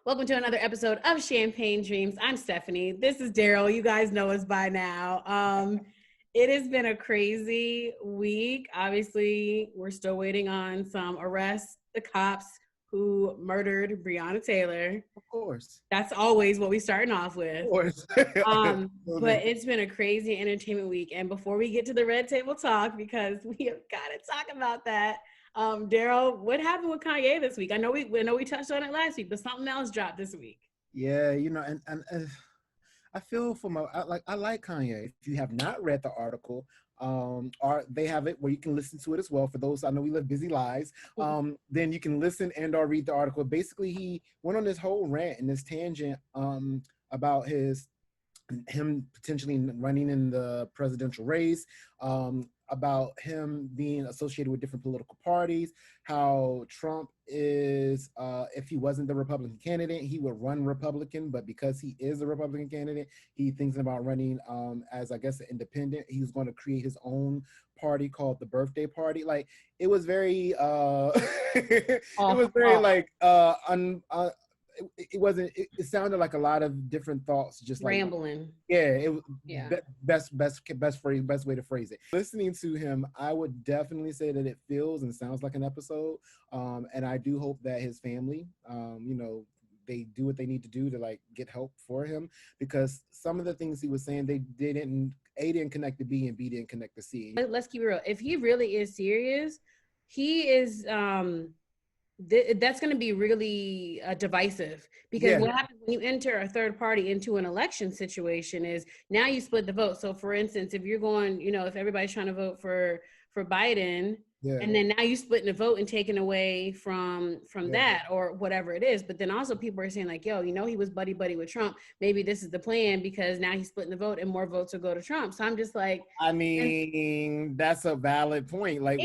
Welcome to another episode of Champagne Dreams. I'm Stephanie. This is Darryl. You guys know us by now. It has been a crazy week. Obviously, we're still waiting on some arrests. The cops who murdered Breonna Taylor. Of course. That's always what we're starting off with. Of course. But it's been a crazy entertainment week. And before we get to the red table talk, because we have got to talk about that, Darryl, what happened with Kanye this week? I know we touched on it last week, but something else dropped this week. Yeah, and I feel for I like Kanye. If you have not read the article, or they have it where you can listen to it as well. For those, I know we live busy lives. Then you can listen and or read the article. Basically, he went on this whole rant and this tangent about him potentially running in the presidential race, about him being associated with different political parties, how Trump is, if he wasn't the Republican candidate, he would run Republican, but because he is a Republican candidate, he thinks about running as, I guess, an independent. He was going to create his own party called the Birthday Party. Like, it was very, it was very it wasn't. It sounded like a lot of different thoughts, just like rambling. Best way to phrase it. Listening to him, I would definitely say that it feels and sounds like an episode. And I do hope that his family, they do what they need to do to like get help for him, because some of the things he was saying, A didn't connect to B and B didn't connect to C. Let's keep it real. If he really is serious, he is. That's going to be really divisive, because what happens when you enter a third party into an election situation is now you split the vote. So for instance, if you're going, if everybody's trying to vote for Biden, and then now you splitting the vote and taking away from that or whatever it is. But then also people are saying like, yo, he was buddy with Trump. Maybe this is the plan because now he's splitting the vote and more votes will go to Trump. So I'm just like, I mean, that's a valid point. Like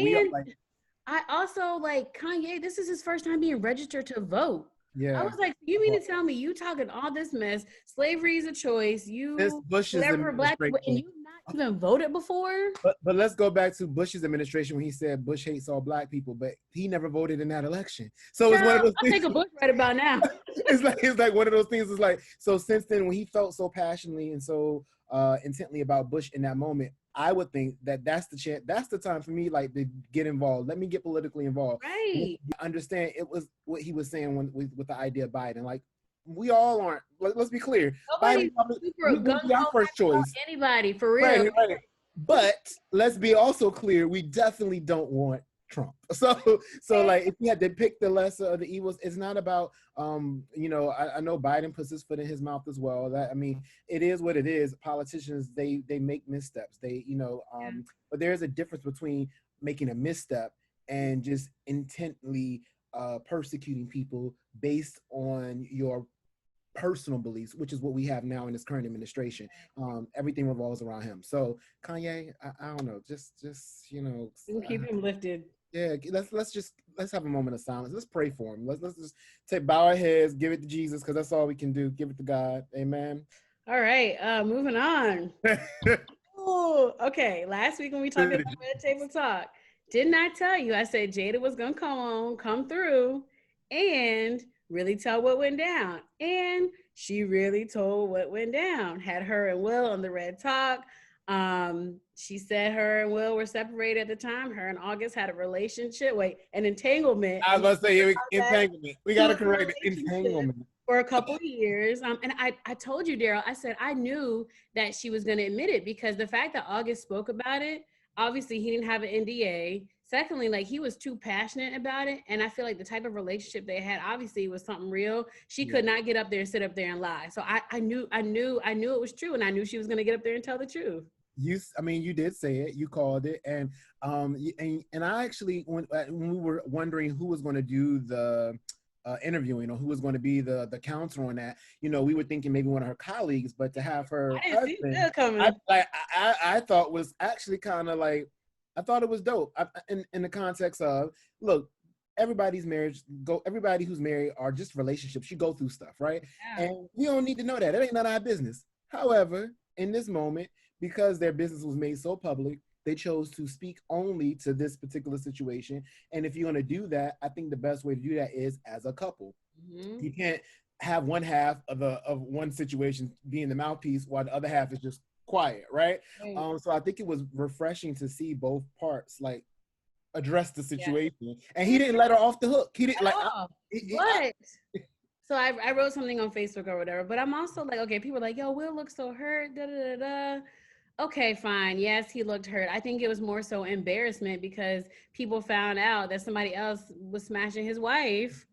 I also like Kanye, this is his first time being registered to vote. Yeah. I was like, you mean to tell me you talking all this mess, slavery is a choice, whatever for black people, and you've not even voted before? But let's go back to Bush's administration when he said Bush hates all black people, but he never voted in that election. So it's one of those things. I'll take a Bush right about now. it's like one of those things. It's like, so since then, when he felt so passionately and so intently about Bush in that moment, I would think that that's the chance. That's the time for me, like, to get involved. Let me get politically involved. Right. I understand it was what he was saying with the idea of Biden. Like, we all aren't. Let's be clear. Nobody's Biden our first choice. Anybody, for real. Right. But let's be also clear. We definitely don't want Trump. So like, if you had to pick the lesser of the evils, it's not about I know Biden puts his foot in his mouth as well. That, I mean, it is what it is. Politicians, they make missteps. But there's a difference between making a misstep and just intently persecuting people based on your personal beliefs, which is what we have now in this current administration. Everything revolves around him. So Kanye, I don't know, just we'll keep him lifted. Yeah, let's have a moment of silence. Let's pray for him. Let's just bow our heads, give it to Jesus, because that's all we can do. Give it to God. Amen. All right, moving on. Ooh, okay, last week when we talked about Red Table Talk, didn't I tell you? I said Jada was gonna come through and really tell what went down. And she really told what went down. Had her and Will on the Red Talk. She said her and Will were separated at the time. Her and August had a relationship. An entanglement. I was about to say entanglement. We got to correct it. Entanglement. For a couple of years. And I told you, Darryl, I said I knew that she was going to admit it, because the fact that August spoke about it, obviously he didn't have an NDA. Secondly, like, he was too passionate about it. And I feel like the type of relationship they had obviously was something real. She could not get up there and sit up there and lie. So I knew it was true. And I knew she was going to get up there and tell the truth. You did say it. You called it, and I actually, when we were wondering who was going to do the interviewing, or who was going to be the counselor on that, we were thinking maybe one of her colleagues, but to have her husband, I thought was actually kind of like, I thought it was dope. In the context of, look, everybody who's married are just relationships. You go through stuff, right? Yeah. And we don't need to know that. It ain't none of our business. However, in this moment, because their business was made so public, they chose to speak only to this particular situation. And if you're going to do that, I think the best way to do that is as a couple. Mm-hmm. You can't have one half of one situation being the mouthpiece while the other half is just quiet, right? Right. So I think it was refreshing to see both parts like address the Yeah. situation, and he didn't let her off the hook. He didn't At like. all. But so I wrote something on Facebook or whatever, but I'm also like, okay, people are like, yo, Will looks so hurt, da da da da. Okay, fine. Yes, he looked hurt. I think it was more so embarrassment because people found out that somebody else was smashing his wife.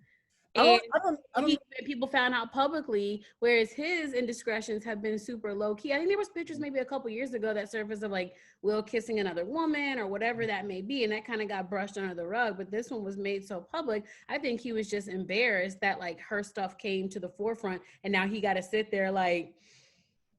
And I don't. people found out publicly, whereas his indiscretions have been super low key. I think there was pictures maybe a couple years ago that surfaced of like Will kissing another woman or whatever that may be, and that kind of got brushed under the rug. But this one was made so public. I think he was just embarrassed that like her stuff came to the forefront, and now he got to sit there like,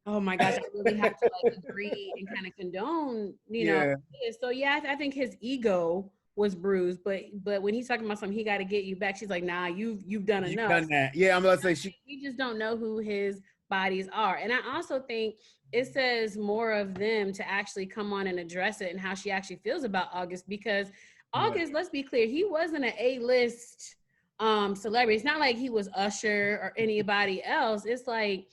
oh my gosh, I really have to like agree and kind of condone, Yeah. this. So yeah, I think his ego was bruised, but when he's talking about something, he got to get you back. She's like, nah, you've done You've enough. done that. Yeah, I'm gonna say she. We just don't know who his bodies are. And I also think it says more of them to actually come on and address it and how she actually feels about August, because Yeah. August, let's be clear, he wasn't an A-list celebrity. It's not like he was Usher or anybody else. It's like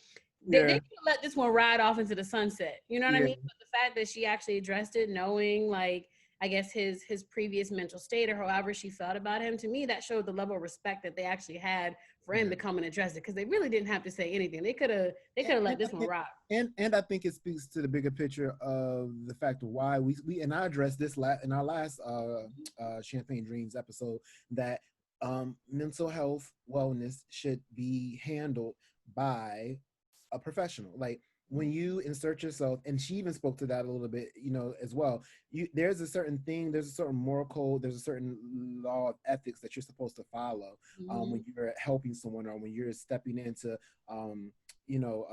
they Yeah. could let this one ride off into the sunset. You know what I Yeah. mean? But the fact that she actually addressed it, knowing like I guess his previous mental state or however she felt about him, to me that showed the level of respect that they actually had for him to come and address it, because they really didn't have to say anything. They could have let this one rock. And I think it speaks to the bigger picture of the fact of why we and I addressed this in our last Champagne Dreams episode, that mental health wellness should be handled by a professional. Like when you insert yourself, and she even spoke to that a little bit, as well. There's a certain thing, there's a certain moral code, there's a certain law of ethics that you're supposed to follow when you're helping someone or when you're stepping into, you know,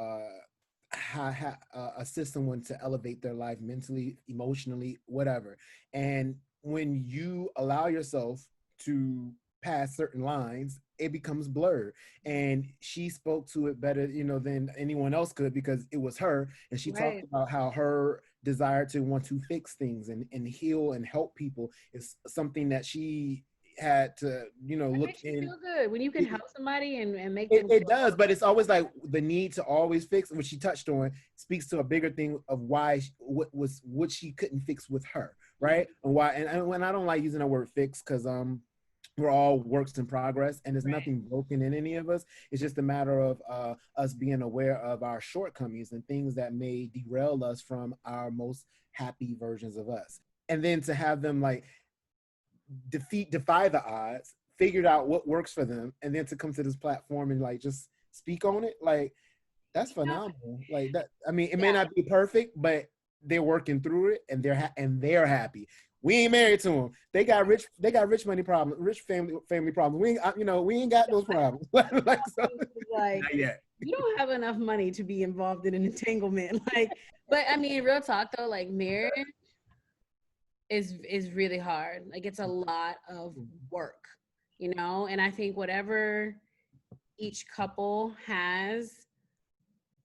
assist someone to elevate their life mentally, emotionally, whatever. And when you allow yourself to pass certain lines, it becomes blurred. And she spoke to it better, than anyone else could, because it was her. And she talked about how her desire to want to fix things and heal and help people is something that she had to, look in. Feel good when you can help somebody and make them. It does, but it's always like the need to always fix, which she touched on, speaks to a bigger thing of why what she couldn't fix with her, right? And why, and when I don't like using the word fix, because we're all works in progress, and there's nothing broken in any of us. It's just a matter of us being aware of our shortcomings and things that may derail us from our most happy versions of us. And then to have them like defy the odds, figured out what works for them, and then to come to this platform and like just speak on it, like that's phenomenal. Like that, I mean, it may not be perfect, but they're working through it, and they're happy. We ain't married to them. They got rich money problems, rich family problems. We ain't, we ain't got those problems. Like, so, not yet. You don't have enough money to be involved in an entanglement. Like, but I mean, real talk though, like marriage is really hard. Like it's a lot of work, and I think whatever each couple has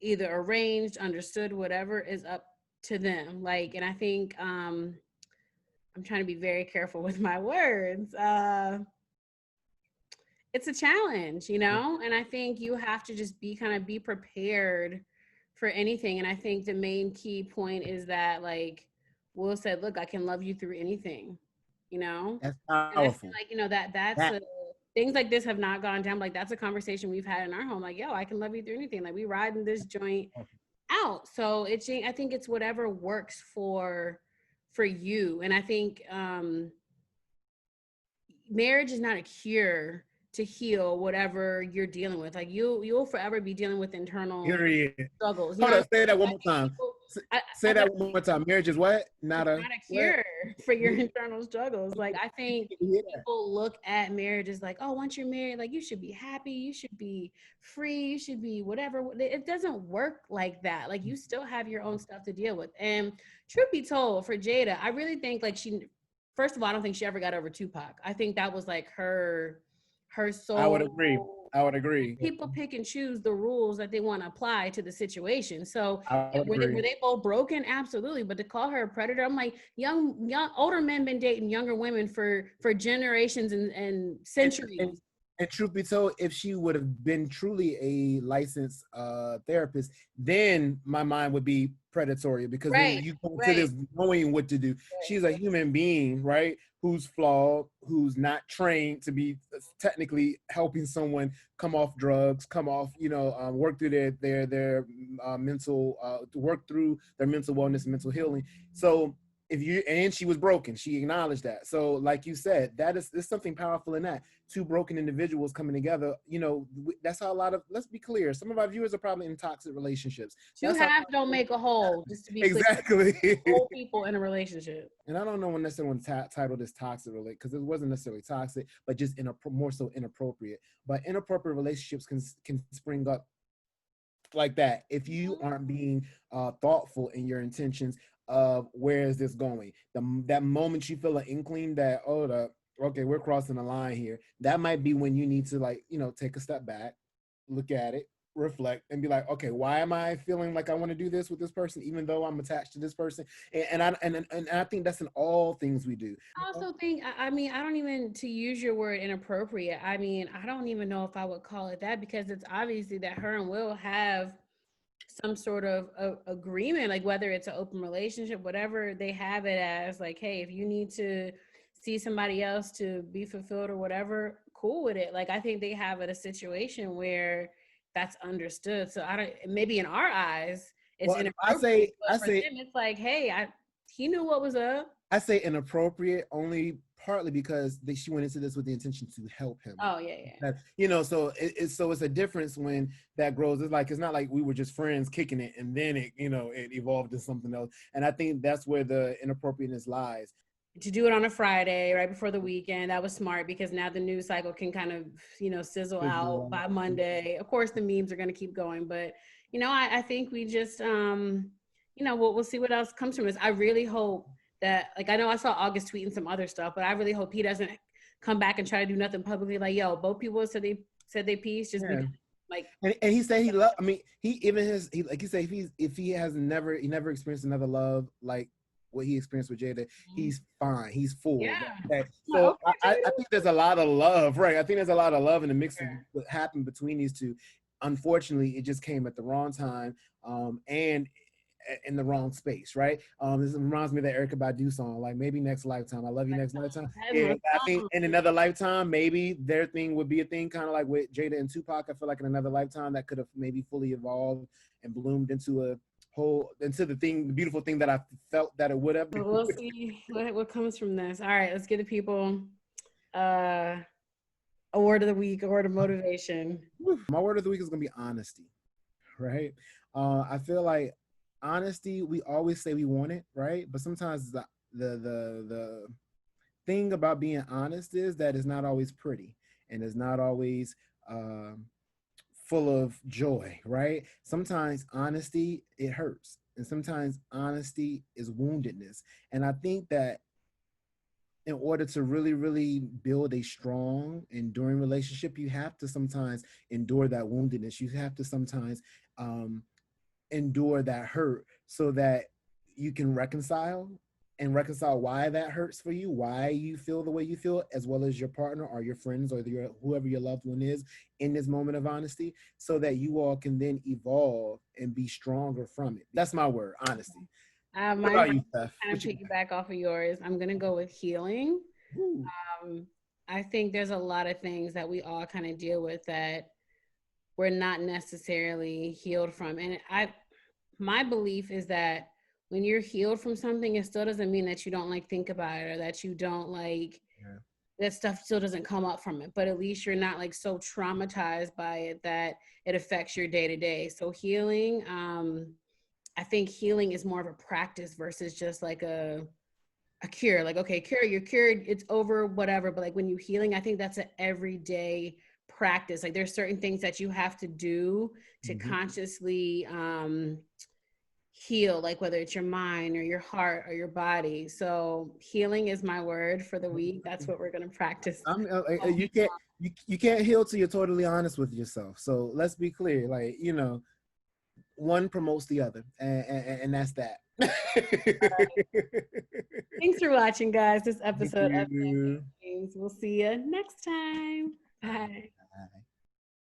either arranged, understood, whatever, is up to them. Like, and I think I'm trying to be very careful with my words. It's a challenge, and I think you have to just be prepared for anything. And I think the main key point is that, like Will said, look, I can love you through anything, That's powerful. And I feel like, that's things like this have not gone down. Like that's a conversation we've had in our home. Like, yo, I can love you through anything. Like we riding this joint out. So I think it's whatever works for you. And I think marriage is not a cure to heal whatever you're dealing with. Like you'll forever be dealing with internal struggles. Hold on, say that one more time. Say that one more time. Marriage is what? Not a cure for your internal struggles. Like I think people look at marriage as like, oh, once you're married, like you should be happy, you should be free, you should be whatever. It doesn't work like that. Like you still have your own stuff to deal with. And truth be told, for Jada, I really think like first of all, I don't think she ever got over Tupac. I think that was like her soul. I would agree. People pick and choose the rules that they want to apply to the situation. So were they both broken? Absolutely. But to call her a predator, I'm like, young older men been dating younger women for generations and centuries. And truth be told, if she would have been truly a licensed therapist, then my mind would be predatory, because then Right, you go to right, this knowing what to do. right. She's a human being, right? Who's flawed, who's not trained to be technically helping someone come off drugs, come off, work through their mental, to work through their mental wellness and mental healing. So she was broken, she acknowledged that. So like you said, there's something powerful in that. Two broken individuals coming together, that's how let's be clear, some of our viewers are probably in toxic relationships. Two That's how halves don't make a whole, just to be clear. exactly. Whole people in a relationship. And I don't know when necessarily titled this toxic relate, because it wasn't necessarily toxic, but just more so inappropriate. But inappropriate relationships can spring up like that if you aren't being thoughtful in your intentions of where is this going. That moment you feel an inkling that, okay, we're crossing the line here, that might be when you need to take a step back, look at it, reflect, and be like, okay, why am I feeling like I want to do this with this person even though I'm attached to this person? And I think that's in all things we do. I also think, I mean, I don't even, to use your word inappropriate, I mean, I don't even know if I would call it that, because it's obviously that her and Will have some sort of agreement, like whether it's an open relationship, whatever they have it as, like, hey, if you need to see somebody else to be fulfilled or whatever, cool with it. Like, I think they have it a situation where that's understood. So I don't, maybe in our eyes it's inappropriate, but for them it's like, hey, he knew what was up. I say inappropriate only partly because she went into this with the intention to help him. Oh yeah. So it's a difference when that grows. It's not like we were just friends kicking it and then it evolved into something else. And I think that's where the inappropriateness lies. To do it on a Friday right before the weekend, that was smart, because now the news cycle can kind of sizzle out by Monday. Of course the memes are going to keep going, but I think we just we'll see what else comes from this. I really hope that, like, I know I saw August tweeting some other stuff, but I really hope he doesn't come back and try to do nothing publicly like, yo, both people said they piece just because, like, and he said he loved, I mean, he even like he said, if he never experienced another love like what he experienced with Jada, he's fine, he's full. Yeah. So I think there's a lot of love, right? I think there's a lot of love in the mix of what happened between these two. Unfortunately, it just came at the wrong time, and in the wrong space, right? This reminds me of the Erykah Badu song, like, maybe next lifetime, I love you next lifetime. And I think in another lifetime, maybe their thing would be a thing, kind of like with Jada and Tupac. I feel like in another lifetime that could have maybe fully evolved and bloomed into the beautiful thing that I felt that it would have. We'll see what comes from this. All right, let's get the people a word of the week, a word of motivation. My word of the week is gonna be honesty, right? I feel like honesty, we always say we want it, right? But sometimes the thing about being honest is that it's not always pretty, and it's not always full of joy, right? Sometimes honesty, it hurts, and sometimes honesty is woundedness. And I think that in order to really, really build a strong, enduring relationship, you have to sometimes endure that woundedness. You have to sometimes endure that hurt so that you can reconcile why that hurts for you, why you feel the way you feel, as well as your partner or your friends or whoever your loved one is in this moment of honesty, so that you all can then evolve and be stronger from it. That's my word, honesty. What about you, Steph? Kind of piggyback off of yours. I'm gonna go with healing. I think there's a lot of things that we all kind of deal with that we're not necessarily healed from, and my belief is that when you're healed from something, it still doesn't mean that you don't think about it, or that you don't that stuff still doesn't come up from it, but at least you're not so traumatized by it that it affects your day to day. So healing, I think healing is more of a practice versus just a cure. Like, okay, you're cured, it's over, whatever. But when you're healing, I think that's an everyday practice. There's certain things that you have to do to consciously heal, whether it's your mind or your heart or your body. So healing is my word for the week. That's what we're going to practice. You can't heal till you're totally honest with yourself. So let's be clear, one promotes the other, and that's that. Thanks for watching, guys, this episode of We'll see you next time. Bye.